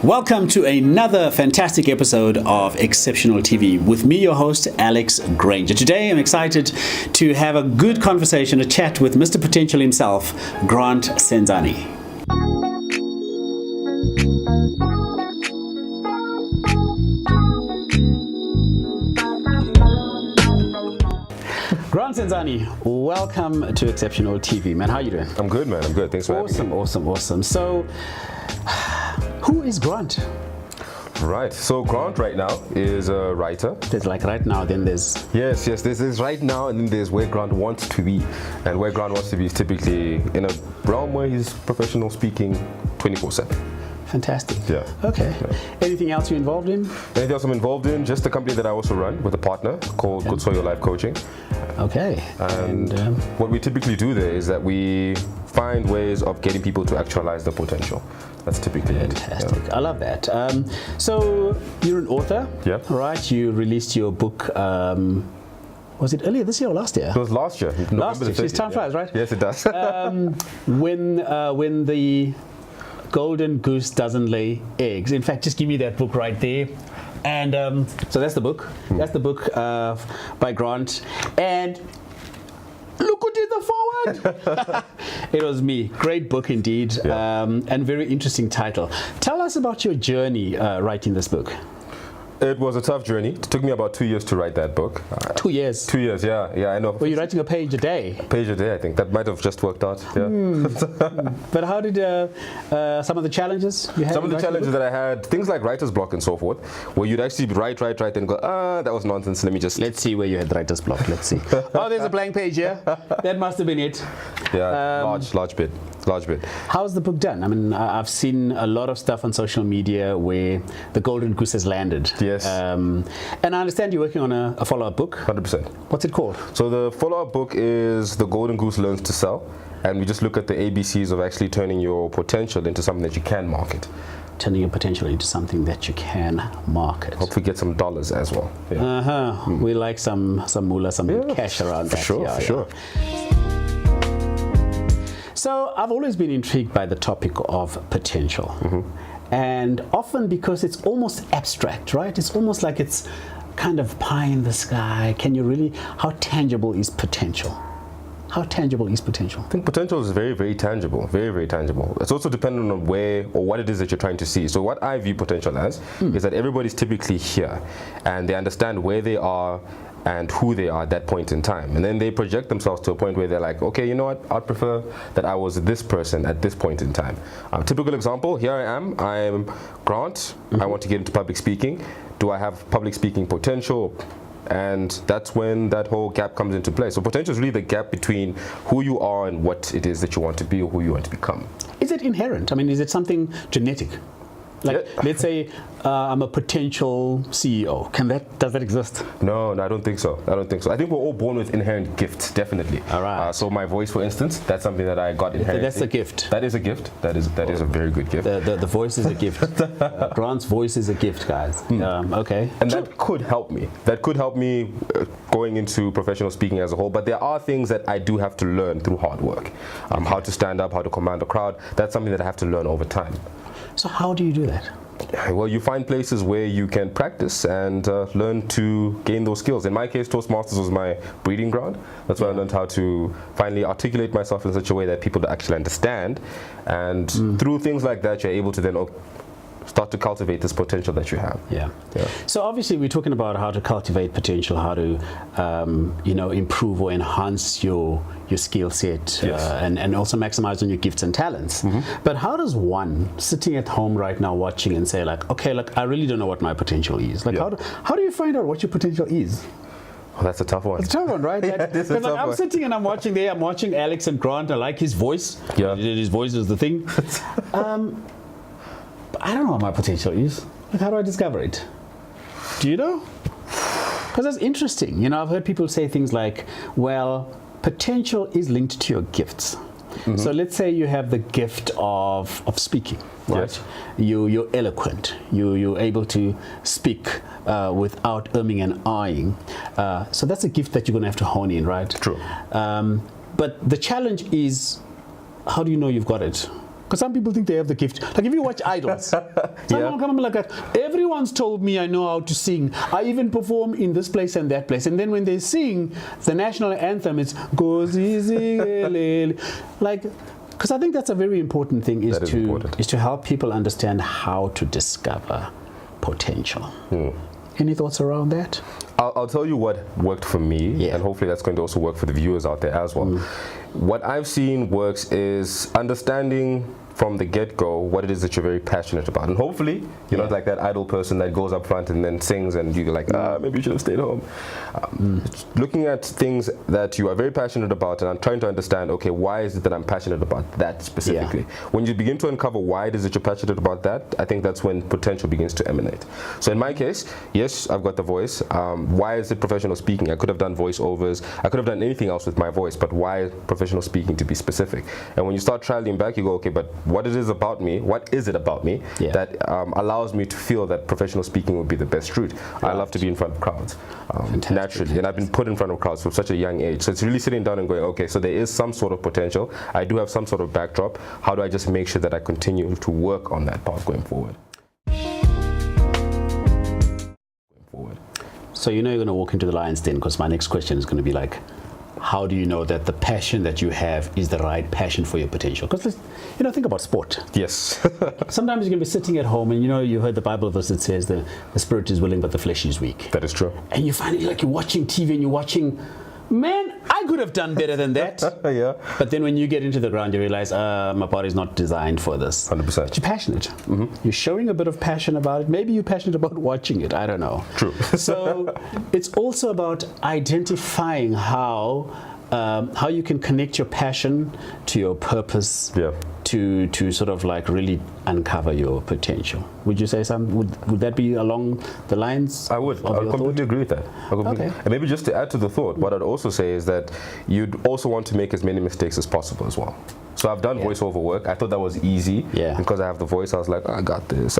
Welcome to another fantastic episode of Exceptional TV with me, your host, Alex Granger. Today, I'm excited to have a good conversation, a chat with Mr. Potential himself, Grant Senzani. Grant Senzani, welcome to Exceptional TV, man. How you doing? I'm good, man. I'm good. Thanks for having me. Awesome. So, who is Grant? Right. So Grant right now is a writer. There's like right now, then there's... Yes. There's right now, and then there's where Grant wants to be. And where Grant wants to be is typically in a realm where he's professional speaking 24/7. Fantastic. Yeah. Okay. Yeah. Anything else you're involved in? Anything else I'm involved in? Just a company that I also run with a partner called Good Soil Life Coaching. Okay. And what we typically do there is that we find ways of getting people to actualize their potential. That's typically fantastic. Yeah. I love that. So you're an author, yeah, right? You released your book. Was it earlier this year or last year? It was last year. Last year. Jeez, time flies, right? Yes, it does. When the golden goose doesn't lay eggs. In fact, just give me that book right there. And so that's the book. That's the book by Grant. And look who did the forward. It was me. Great book indeed. Yeah. And very interesting title. Tell us about your journey writing this book. It was a tough journey. It took me about 2 years to write that book. 2 years? 2 years, yeah, I know. Were you writing a page a day? A page a day, I think. That might have just worked out, yeah. But how did some of the challenges you had? Some of the challenges that I had, things like writer's block and so forth, where you'd actually write and go, that was nonsense, Let's see where you had writer's block, let's see. Oh, there's a blank page here. That must have been it. Yeah, large bit. How's the book done? I mean, I've seen a lot of stuff on social media where the golden goose has landed. Yes. And I understand you're working on a follow-up book. 100%. What's it called? So the follow-up book is The Golden Goose Learns to Sell. And we just look at the ABCs of actually turning your potential into something that you can market. Turning your potential into something that you can market. Hopefully get some dollars as well. Yeah. We like some moolah, some cash around that. For sure. So I've always been intrigued by the topic of potential. And often because it's almost abstract, right? It's almost like it's kind of pie in the sky. How tangible is potential? How tangible is potential? I think potential is very, very tangible. Very, very tangible. It's also dependent on where or what it is that you're trying to see. So what I view potential as is that everybody's typically here and they understand where they are and who they are at that point in time. And then they project themselves to a point where they're like, okay, you know what, I'd prefer that I was this person at this point in time. Typical example, here I am, I'm Grant, I want to get into public speaking. Do I have public speaking potential? And that's when that whole gap comes into play. So potential is really the gap between who you are and what it is that you want to be or who you want to become. Is it inherent? I mean, is it something genetic? Like, let's say I'm a potential CEO. Does that exist? No, I don't think so. I think we're all born with inherent gifts, definitely. All right. So my voice, for instance, that's something that I got inherently. That's a gift. That is a gift. That is a very good gift. The voice is a gift. Grant's voice is a gift, guys. Okay. And that could help me. Going into professional speaking as a whole. But there are things that I do have to learn through hard work. How to stand up, how to command a crowd. That's something that I have to learn over time. So how do you do that? Well, you find places where you can practice and learn to gain those skills. In my case, Toastmasters was my breeding ground. That's where I learned how to finally articulate myself in such a way that people actually understand. And through things like that, you're able to then start to cultivate this potential that you have. Yeah. So obviously we're talking about how to cultivate potential, how to improve or enhance your skill set, and also maximize on your gifts and talents. But how does one sitting at home right now watching and say like, okay, look, I really don't know what my potential is. Like how do you find out what your potential is? Oh, that's a tough one. It's a tough one, right? I'm sitting and I'm watching Alex and Grant. I like his voice. Yeah. His voice is the thing. I don't know what my potential is. Like, how do I discover it? Do you know? Because that's interesting. I've heard people say things like, well, potential is linked to your gifts. So let's say you have the gift of speaking, right? Yes. You're eloquent. You're able to speak without umming and ahhing. So that's a gift that you're going to have to hone in, right? True. But the challenge is, how do you know you've got it? Because some people think they have the gift. Like if you watch Idols, someone come like that. Everyone's told me I know how to sing. I even perform in this place and that place. And then when they sing the national anthem, it's goes easy, like. Because I think that's a very important thing is to help people understand how to discover potential. Any thoughts around that? I'll tell you what worked for me, and hopefully that's going to also work for the viewers out there as well. What I've seen works is understanding from the get-go what it is that you're very passionate about, and hopefully you're not like that idle person that goes up front and then sings and you're like, maybe you should have stayed home. Looking at things that you are very passionate about, and I'm trying to understand, okay, why is it that I'm passionate about that specifically? When you begin to uncover why it is that you're passionate about that, I think that's when potential begins to emanate. So in my case, yes, I've got the voice. Why is it professional speaking? I could have done voiceovers, I could have done anything else with my voice, but why professional speaking to be specific? And when you start trialing back, you go, okay, but what is it about me that allows me to feel that professional speaking would be the best route? I love to be in front of crowds, naturally, and I've been put in front of crowds from such a young age. So it's really sitting down and going, okay, so there is some sort of potential. I do have some sort of backdrop. How do I just make sure that I continue to work on that path going forward? So you know you're going to walk into the lion's den, because my next question is going to be like, how do you know that the passion that you have is the right passion for your potential? Because, think about sport. Yes. Sometimes you can be sitting at home and, you heard the Bible verse that says the spirit is willing, but the flesh is weak. That is true. And you find it like you're watching TV and you're watching, man, I could have done better than that. Yeah. But then when you get into the ground, you realize, my body's not designed for this. 100%. But you're passionate. You're showing a bit of passion about it. Maybe you're passionate about watching it. I don't know. True. So it's also about identifying how you can connect your passion to your purpose. To sort of like really uncover your potential. Would you say something? Would that be along the lines? I would. I completely agree with that. Okay. And maybe just to add to the thought, what I'd also say is that you'd also want to make as many mistakes as possible as well. So I've done voiceover work. I thought that was easy. Because I have the voice, I was like, I got this.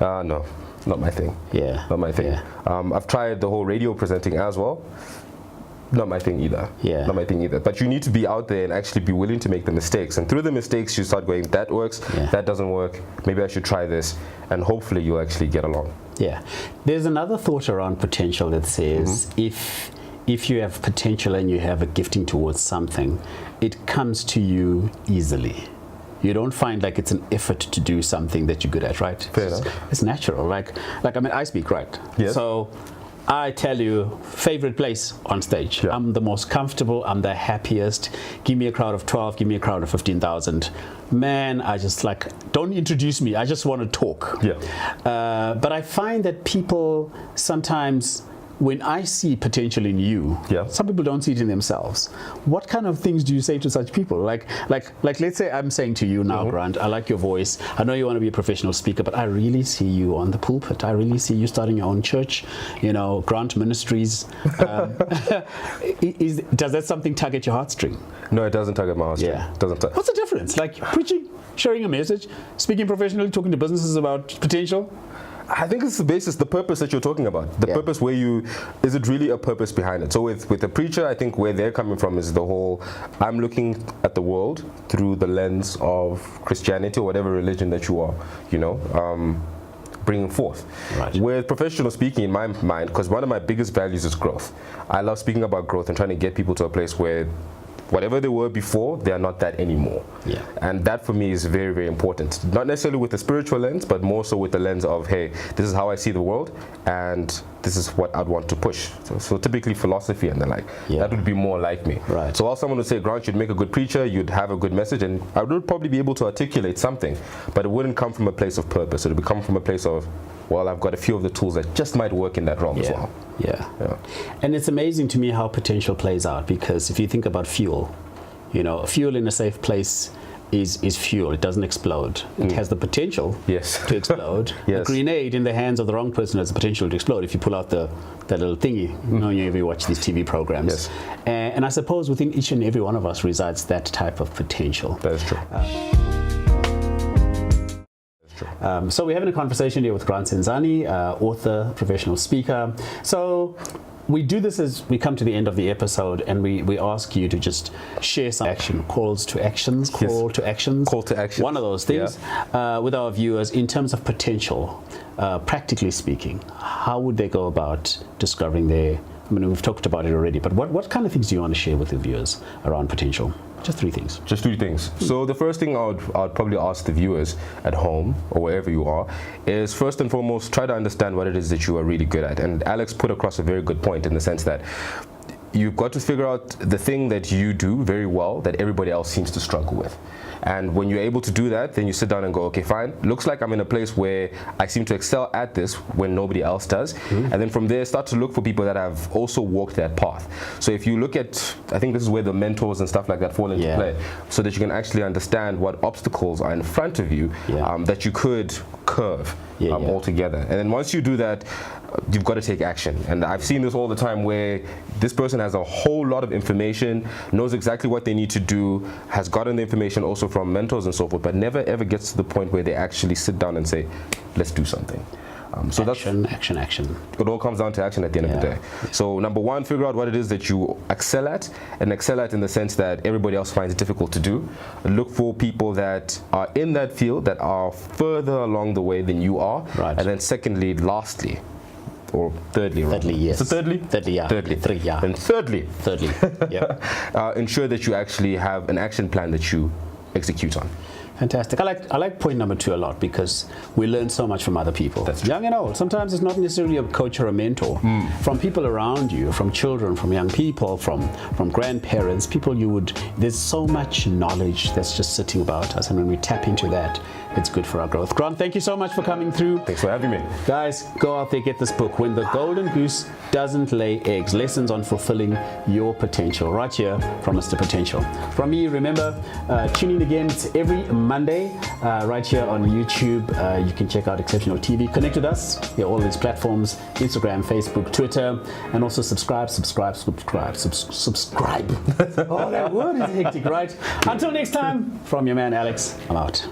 No, not my thing. Not my thing. I've tried the whole radio presenting as well. Not my thing either. Not my thing either. But you need to be out there and actually be willing to make the mistakes. And through the mistakes, you start going, that works, that doesn't work, maybe I should try this. And hopefully you'll actually get along. There's another thought around potential that says if you have potential and you have a gifting towards something, it comes to you easily. You don't find like it's an effort to do something that you're good at, right? Fair enough. It's natural. Like I mean, I speak, right? Yes. So I tell you, favorite place on stage. I'm the most comfortable, I'm the happiest. Give me a crowd of 12, give me a crowd of 15,000. Man, I just don't introduce me, I just want to talk. But I find that people sometimes, when I see potential in you, some people don't see it in themselves. What kind of things do you say to such people? Like let's say I'm saying to you now, Grant, I like your voice. I know you want to be a professional speaker, but I really see you on the pulpit. I really see you starting your own church, Grant Ministries. Does that something tug at your heartstring? No, it doesn't tug at my heartstring. It doesn't tug. What's the difference? Like preaching, sharing a message, speaking professionally, talking to businesses about potential? I think it's the basis, the purpose that you're talking about. The purpose is it really a purpose behind it? So with a preacher, I think where they're coming from is the whole, I'm looking at the world through the lens of Christianity or whatever religion that you are, bringing forth. With professional speaking, in my mind, because one of my biggest values is growth. I love speaking about growth and trying to get people to a place where whatever they were before, they are not that anymore. And that for me is very, very important. Not necessarily with the spiritual lens, but more so with the lens of, hey, this is how I see the world, and this is what I'd want to push. So typically philosophy and the like. That would be more like me. So while someone would say, Grant, you'd make a good preacher, you'd have a good message, and I would probably be able to articulate something, but it wouldn't come from a place of purpose. It would come from a place of, well, I've got a few of the tools that just might work in that realm as well. And it's amazing to me how potential plays out, because if you think about fuel, fuel in a safe place is fuel. It doesn't explode. It has the potential to explode. A grenade in the hands of the wrong person has the potential to explode if you pull out that little thingy. You ever watch these TV programs. And I suppose within each and every one of us resides that type of potential. That is true. So we're having a conversation here with Grant Senzani, author, professional speaker. So we do this as we come to the end of the episode, and we ask you to just share some call to actions, Call to action. one of those things, with our viewers in terms of potential. Practically speaking, how would they go about discovering their, I mean, we've talked about it already, but what kind of things do you want to share with the viewers around potential? Just 3 things. Just 3 things. So the first thing I'd probably ask the viewers at home or wherever you are is, first and foremost, try to understand what it is that you are really good at. And Alex put across a very good point in the sense that you've got to figure out the thing that you do very well that everybody else seems to struggle with. And when you're able to do that, then you sit down and go, okay, fine, looks like I'm in a place where I seem to excel at this when nobody else does. And then from there, start to look for people that have also walked that path. So if you look at, I think this is where the mentors and stuff like that fall into play, so that you can actually understand what obstacles are in front of you that you could curve altogether. And then once you do that, you've got to take action. And I've seen this all the time where this person has a whole lot of information, knows exactly what they need to do, has gotten the information also from mentors and so forth, but never ever gets to the point where they actually sit down and say, let's do something. So action. It all comes down to action at the end of the day. So number 1, figure out what it is that you excel at, and excel at in the sense that everybody else finds it difficult to do. Look for people that are in that field that are further along the way than you are. Right. And then secondly, lastly, or thirdly, yes. So thirdly, yeah. Thirdly, yeah. And thirdly, yeah. Ensure that you actually have an action plan that you execute on. Fantastic. I like point number 2 a lot, because we learn so much from other people. That's true. Young and old. Sometimes it's not necessarily a coach or a mentor. From people around you, from children, from young people, from grandparents, people there's so much knowledge that's just sitting about us, and when we tap into that, it's good for our growth. Grant, thank you so much for coming through. Thanks for having me. Guys, go out there, get this book, When the Golden Goose Doesn't Lay Eggs, Lessons on Fulfilling Your Potential, right here from Mr. Potential. From me, remember, tune in again. It's every Monday, right here on YouTube. You can check out Exceptional TV. Connect with us, all these platforms, Instagram, Facebook, Twitter, and also subscribe. Oh, that word is hectic, right? Until next time, from your man Alex, I'm out.